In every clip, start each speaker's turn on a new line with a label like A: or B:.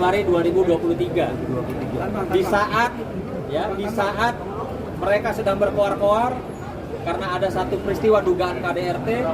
A: Januari 2023. Di saat mereka sedang berkoar-koar karena ada satu peristiwa dugaan KDRT.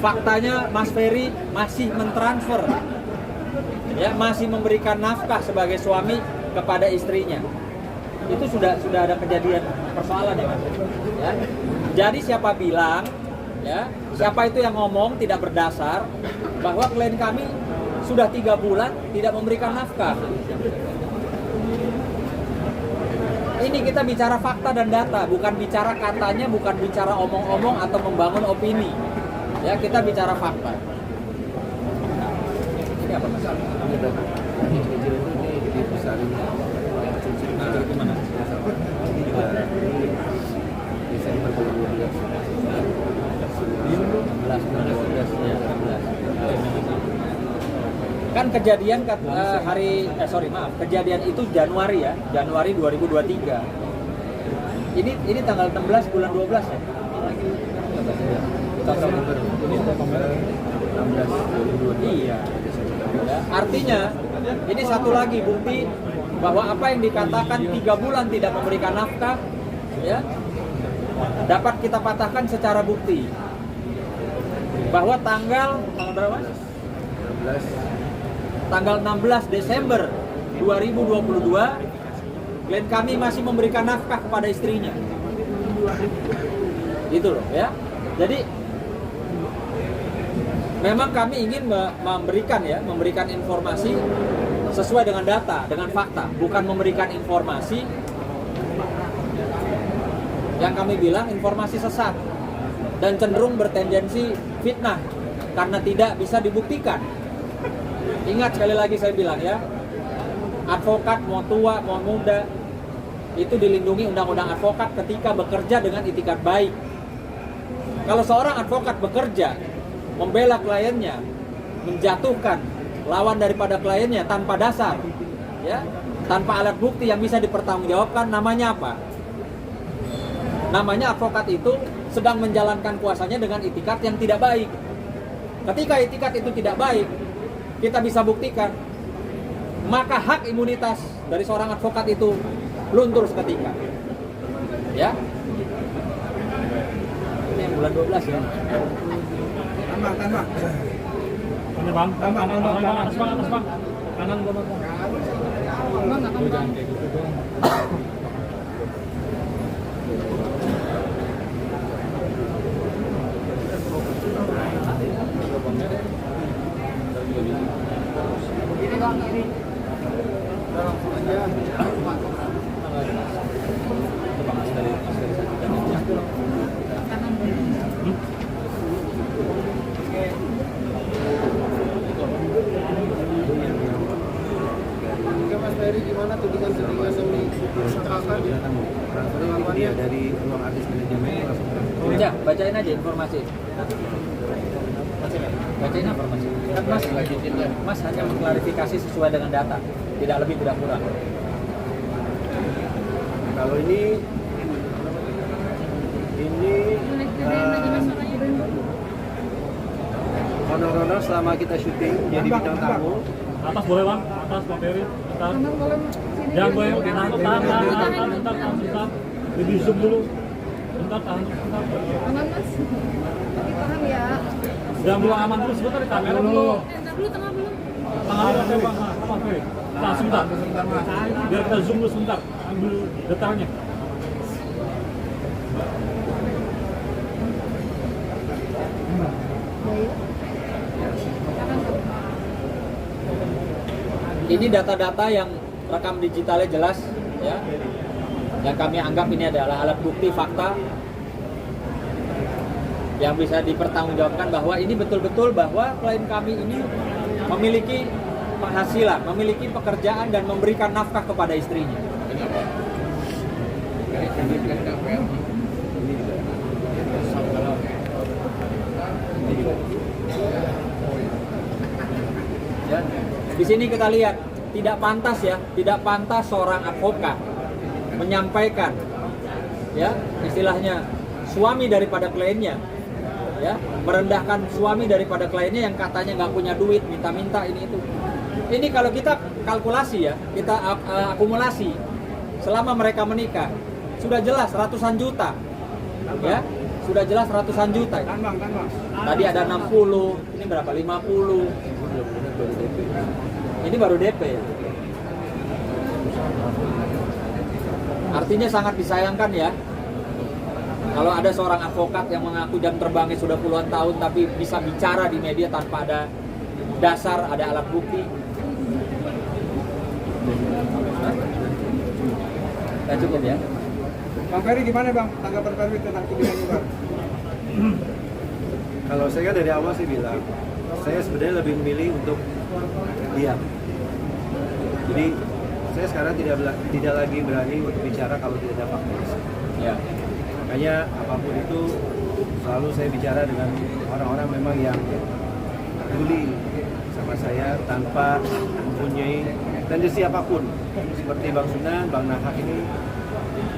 A: Faktanya Mas Ferry masih mentransfer, masih memberikan nafkah sebagai suami kepada istrinya. Itu sudah ada kejadian persoalan ya Mas. Ya. Jadi siapa bilang, siapa itu yang ngomong tidak berdasar bahwa klien kami sudah 3 bulan tidak memberikan nafkah. Ini kita bicara fakta dan data, bukan bicara katanya, bukan bicara omong-omong atau membangun opini. Ya, kita bicara fakta. Ini apa Mas? Nah, gimana? Desember 2012. Kan kejadian kejadian itu Januari 2023. Ini tanggal 16 bulan 12 ya. Iya. Artinya ini satu lagi bukti bahwa apa yang dikatakan 3 bulan tidak memberikan nafkah, dapat kita patahkan secara bukti. Bahwa tanggal berapa? Tanggal 16 Desember 2022, klien kami masih memberikan nafkah kepada istrinya. Gitu loh ya. Jadi memang kami ingin memberikan informasi sesuai dengan data, dengan fakta, bukan memberikan informasi yang kami bilang informasi sesat dan cenderung bertendensi fitnah karena tidak bisa dibuktikan. Ingat sekali lagi saya bilang ya, advokat mau tua mau muda itu dilindungi undang-undang advokat ketika bekerja dengan itikat baik. Kalau seorang advokat bekerja membela kliennya, menjatuhkan lawan daripada kliennya tanpa dasar, tanpa alat bukti yang bisa dipertanggungjawabkan, namanya apa? Namanya advokat itu sedang menjalankan kuasanya dengan itikat yang tidak baik. Ketika itikat itu tidak baik, kita bisa buktikan, maka hak imunitas dari seorang advokat itu luntur seketika. Ya. Ini yang bulan 12 ya.
B: Tambah. Ini Bang, tambah. Atas Bang. Kanan gua Bang. Jangan kayak gitu dong. Ini Bang, ini. Langsung aja. Mas Ferry gimana tudingan-tudingan yang disangkakan? Pengakuannya dari ruang artis manajemen langsung.
A: Ya, bacain aja informasi. Bacain informasi. Kan Mas hanya mengklarifikasi sesuai dengan data, tidak lebih tidak kurang.
B: Kalau ini honor-honor selama kita syuting jadi bintang tamu.
C: Atas boleh Bang, atas Bang Ferry, atas. Jangan boleh bentar. Lebih zoom dulu. Bentar.
D: Aman Mas, tapi paham ya.
C: Jangan bilang aman dulu, sebentar di kamera dulu.
D: Tengah belum.
C: Tengah dulu Bang, Bang Ferry. Nah, sebentar. Biar kita zoom dulu sebentar, ambil detailnya.
A: Ini data-data yang rekam digitalnya jelas, ya. Yang kami anggap ini adalah alat bukti fakta yang bisa dipertanggungjawabkan bahwa ini betul-betul bahwa klien kami ini memiliki penghasilan, memiliki pekerjaan dan memberikan nafkah kepada istrinya. Ya. Di sini kita lihat tidak pantas seorang advokat menyampaikan, ya, istilahnya suami daripada kliennya ya, merendahkan suami daripada kliennya yang katanya nggak punya duit, minta-minta ini itu. Ini kalau kita kalkulasi ya, kita akumulasi selama mereka menikah sudah jelas ratusan juta, ya, sudah jelas ratusan juta. Tadi ada 60, ini berapa? 50. Ini baru DP ya. Artinya sangat disayangkan ya. Kalau ada seorang advokat yang mengaku jam terbangnya sudah puluhan tahun tapi bisa bicara di media tanpa ada dasar, ada alat bukti. Nggak cukup ya?
B: Bang Ferry gimana Bang tanggapan Ferry tentang tudingan ini Bang? Kalau saya kan dari awal sih bilang, saya sebenarnya lebih memilih untuk diam. Jadi saya sekarang tidak lagi berani untuk bicara kalau tidak ada fakta.
A: Ya.
B: Makanya apapun itu selalu saya bicara dengan orang-orang memang yang peduli sama saya tanpa mempunyai tendensi apapun. Seperti Bang Sunan, Bang Nahak ini,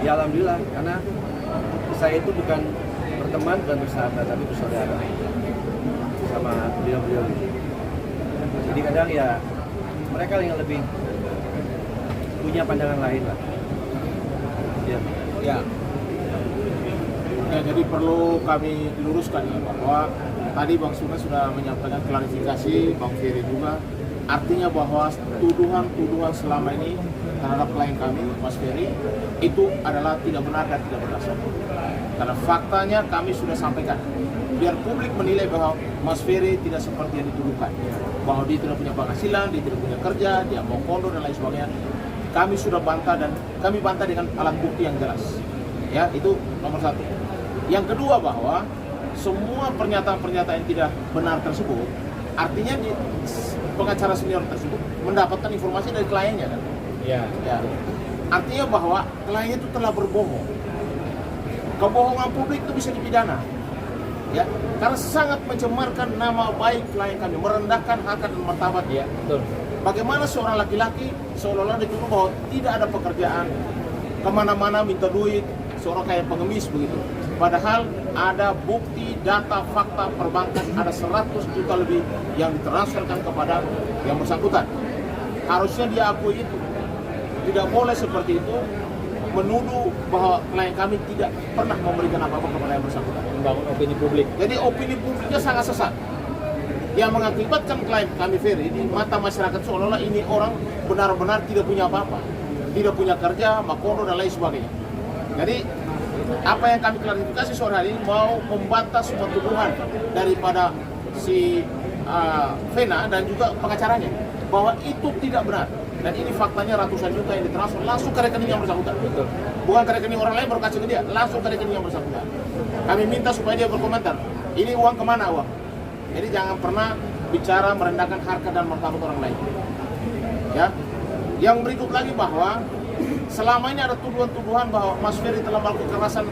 B: ya alhamdulillah karena saya itu bukan berteman, bukan bersahabat, tapi bersaudara sama beliau-beliau ini. Jadi kadang ya mereka yang lebih punya pandangan lain lah. Ya.
E: Ya. Ya, jadi perlu kami luruskan ya bahwa tadi Bang Suna sudah menyampaikan klarifikasi, Bang Ferry juga. Artinya bahwa tuduhan-tuduhan selama ini terhadap klien kami, Mas Ferry, itu adalah tidak benar dan tidak berdasar. Karena faktanya kami sudah sampaikan. Biar publik menilai bahwa Mas Ferry tidak seperti yang dituduhkan. Bahwa dia tidak punya penghasilan, dia tidak punya kerja, dia mau kondo dan lain sebagainya. Kami sudah bantah dan kami bantah dengan alat bukti yang jelas. Ya, itu nomor satu. Yang kedua bahwa semua pernyataan-pernyataan yang tidak benar tersebut, artinya pengacara senior tersebut mendapatkan informasi dari kliennya kan?
A: Ya.
E: Ya. Artinya bahwa kliennya itu telah berbohong. Kebohongan publik itu bisa dipidana. Ya, karena sangat mencemarkan nama baik klien kami, merendahkan harkat dan martabat.
A: Iya, betul.
E: Bagaimana seorang laki-laki seolah-olah dituduh bahwa tidak ada pekerjaan, kemana-mana minta duit, seorang kayak pengemis begitu. Padahal ada bukti, data, fakta perbankan, ada 100 juta lebih yang ditransferkan kepada yang bersangkutan. Harusnya dia akui itu. Tidak boleh seperti itu menuduh bahwa klien kami tidak pernah memberikan apa-apa kepada yang bersangkutan.
A: Membangun opini publik.
E: Jadi opini publiknya sangat sesat. Yang mengakibatkan klien kami Ferry di mata masyarakat seolah-olah ini orang benar-benar tidak punya apa-apa. Tidak punya kerja, makondo dan lain sebagainya. Jadi apa yang kami klarifikasi sore hari ini mau membantah semua tuduhan daripada si Vena dan juga pengacaranya bahwa itu tidak benar. Dan ini faktanya ratusan juta yang ditransfer langsung ke rekening yang bersangkutan. Betul. Bukan ke rekening orang lain baru kasih ke dia, langsung ke rekening yang bersangkutan. Kami minta supaya dia berkomentar, ini uang kemana uang? Jadi jangan pernah bicara merendahkan harkat dan martabat orang lain. Ya. Yang berikut lagi bahwa selama ini ada tuduhan-tuduhan bahwa Mas Ferry telah melakukan kekerasan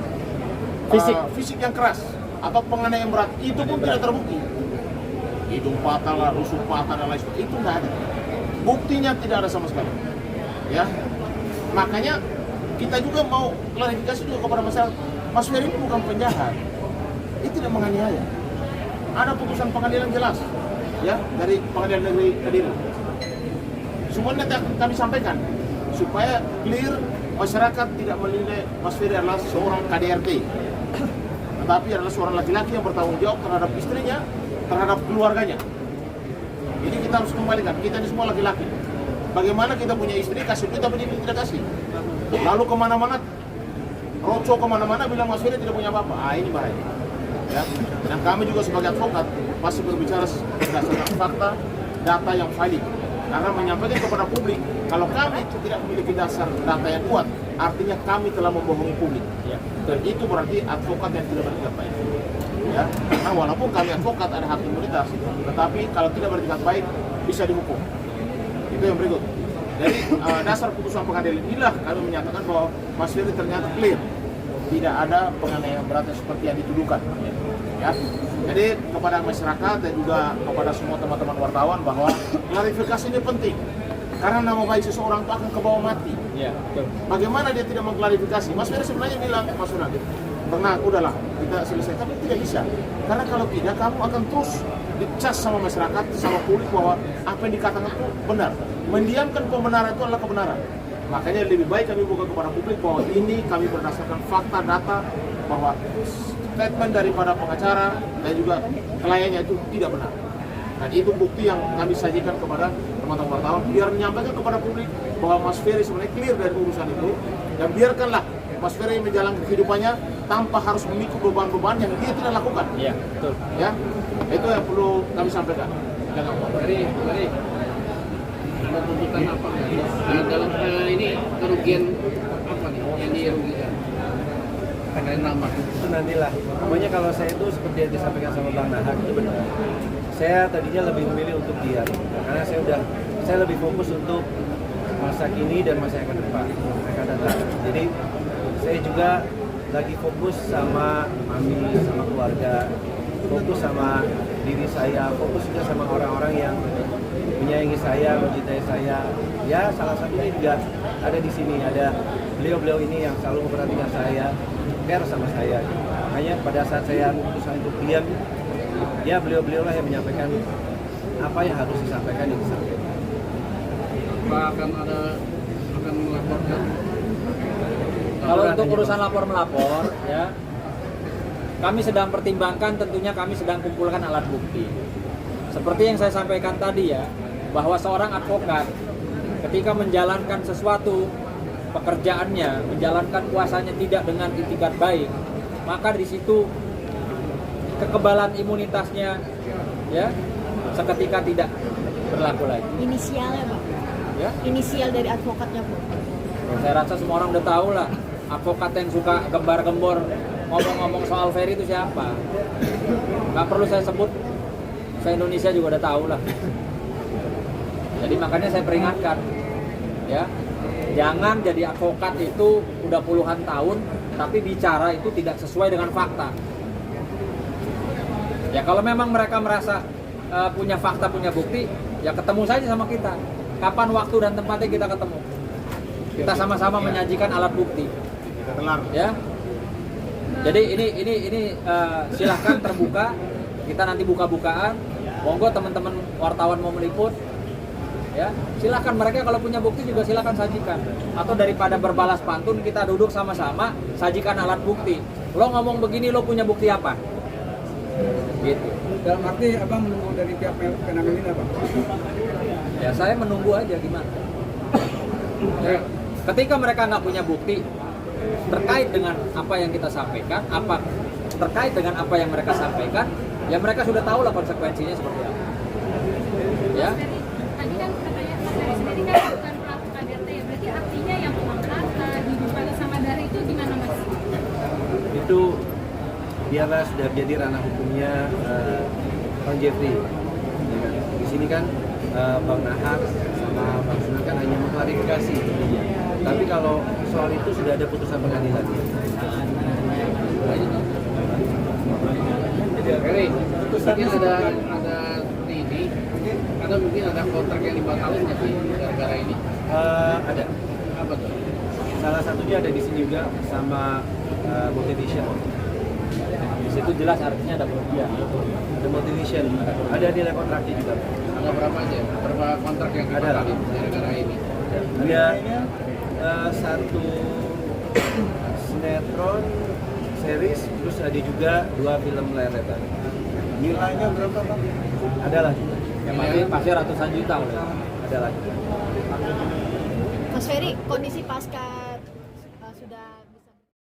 E: fisik yang keras atau penganiayaan berat, itu pun tidak terbukti. Hidung patah lah, rusuk patah dan lain sebagainya, itu nggak ada. Buktinya tidak ada sama sekali. Ya, makanya kita juga mau klarifikasi juga kepada masyarakat. Mas Ferry ini bukan penjahat, dia tidak menganiaya. Ada putusan pengadilan jelas, ya, dari Pengadilan Negeri Kediri. Semuanya kami sampaikan supaya clear, masyarakat tidak menilai Mas Ferry adalah seorang KDRT, tetapi adalah seorang laki-laki yang bertanggung jawab terhadap istrinya, terhadap keluarganya. Jadi kita harus kembalikan, kita ini semua laki-laki. Bagaimana kita punya istri, kasih duit tapi dia tidak kasih. Lalu kemana-mana, roco kemana-mana bilang Mas Ferry tidak punya apa-apa. Ini bahaya. Ya. Dan kami juga sebagai advokat masih berbicara berdasarkan fakta, data yang valid. Karena menyampaikan kepada publik, kalau kami tidak memiliki dasar data yang kuat, artinya kami telah membohongi publik. Ya. Dan itu berarti advokat yang tidak bertingkat baik. Ya. Karena walaupun kami advokat ada hak imunitas, tetapi kalau tidak bertingkat baik bisa dihukum. Itu yang berikut. Jadi dasar putusan pengadilan inilah kami menyatakan bahwa Mas Ferry ternyata clear, tidak ada penganiayaan berat seperti yang dituduhkan. Ya. Jadi kepada masyarakat dan juga kepada semua teman-teman wartawan bahwa klarifikasi ini penting. Karena nama baik seseorang itu akan kebawa mati.
A: Ya, betul.
E: Bagaimana dia tidak mengklarifikasi? Mas Ferry sebenarnya bilang, Mas Sunan, tenang, udahlah kita selesai. Tapi tidak bisa, karena kalau tidak kamu akan terus dicas sama masyarakat, sama publik bahwa apa yang dikatakan itu benar. Mendiamkan pembenaran itu adalah kebenaran. Makanya lebih baik kami buka kepada publik bahwa ini kami berdasarkan fakta data bahwa statement daripada pengacara dan juga kliennya itu tidak benar. Dan itu bukti yang kami sajikan kepada teman-teman wartawan biar menyampaikan kepada publik bahwa Mas Ferry sebenarnya clear dari urusan itu, dan biarkanlah Mas Ferry menjalani kehidupannya tanpa harus memikul beban-beban yang dia tidak lakukan.
A: Iya, betul.
E: Ya, itu yang perlu kami sampaikan. Jangan
F: Mari ada tuntutan apa? Dalam ini kerugian apa nih yang dirugikan? Selain nama.
B: Itu nantilah. Pokoknya kalau saya itu seperti yang disampaikan sama Bang Nahar itu benar. Saya tadinya lebih memilih untuk diam karena saya lebih fokus untuk masa kini dan masa yang akan datang. Jadi saya juga lagi fokus sama mami, sama keluarga, fokus sama diri saya, fokus juga sama orang-orang yang menyayangi saya, mencintai saya. Ya, salah satunya juga ada di sini, ada beliau-beliau ini yang selalu memperhatikan saya, care sama saya. Makanya pada saat saya memutuskan untuk diam, ya beliau-beliau lah yang menyampaikan apa yang harus disampaikan yang disampaikan.
F: Apa akan melaporkan?
A: Kalau untuk urusan lapor-melapor, ya, kami sedang pertimbangkan, tentunya kami sedang kumpulkan alat bukti. Seperti yang saya sampaikan tadi ya, bahwa seorang advokat ketika menjalankan sesuatu pekerjaannya, menjalankan kuasanya tidak dengan itikat baik, maka di situ kekebalan imunitasnya ya seketika tidak berlaku lagi.
D: Inisialnya Pak?
A: Ya,
D: Inisial dari advokatnya Bu?
A: saya rasa semua orang udah tahu lah, advokat yang suka gembar-gembor ngomong-ngomong soal Ferry itu siapa. Nggak perlu saya sebut, se-Indonesia juga udah tahu lah. Jadi makanya saya peringatkan, ya, jangan jadi advokat itu udah puluhan tahun, tapi bicara itu tidak sesuai dengan fakta. Ya kalau memang mereka merasa punya fakta, punya bukti, ya ketemu saja sama kita. Kapan waktu dan tempatnya kita ketemu? Kita sama-sama menyajikan alat bukti. Ya. Jadi ini silahkan terbuka. Kita nanti buka-bukaan. Monggo teman-teman wartawan mau meliput. Ya, silahkan mereka kalau punya bukti juga silahkan sajikan. Atau daripada berbalas pantun, kita duduk sama-sama sajikan alat bukti. Lo ngomong begini, lo punya bukti apa? Gitu.
G: Dalam arti abang menunggu dari pihak penanganan apa?
A: Ya saya menunggu aja gimana. Ya, ketika mereka nggak punya bukti terkait dengan apa yang kita sampaikan, terkait dengan apa yang mereka sampaikan, ya mereka sudah tahu lah konsekuensinya seperti apa. Ya.
H: Tadi kan katanya Mas Ferry sendiri kan bukan pelaku KDRT ya, berarti artinya yang mengangkat diduga sama dari itu gimana Mas?
B: Itu biarlah sudah menjadi ranah hukumnya Bang Jeffrey. Ya kan? Di sini kan Bang Nahar sama Bang Sunil kan hanya mengklarifikasi. Tapi kalau soal itu sudah ada putusan pengadilan.
F: Ferry, mungkin ada ini, atau mungkin ada kontrak yang dibatalkan nggak sih gara-gara ini?
B: Ada.
F: Apa tuh?
B: Salah satunya ada di sini juga sama Motivation.
A: Di situ jelas artinya ada kerugian.
B: The Motivation. Ada nilai kontraknya juga.
F: Ada berapa aja? Berapa kontrak yang
B: Ada.
F: dibatalkan gara-gara ini?
B: Ada satu sinetron series, terus ada juga 2 film layar lebar. Nilainya berapa Bang? Ada lah.
A: Ya pasti ratusan juta udah.
B: Ada lagi.
D: Mas Ferry, kondisi pasca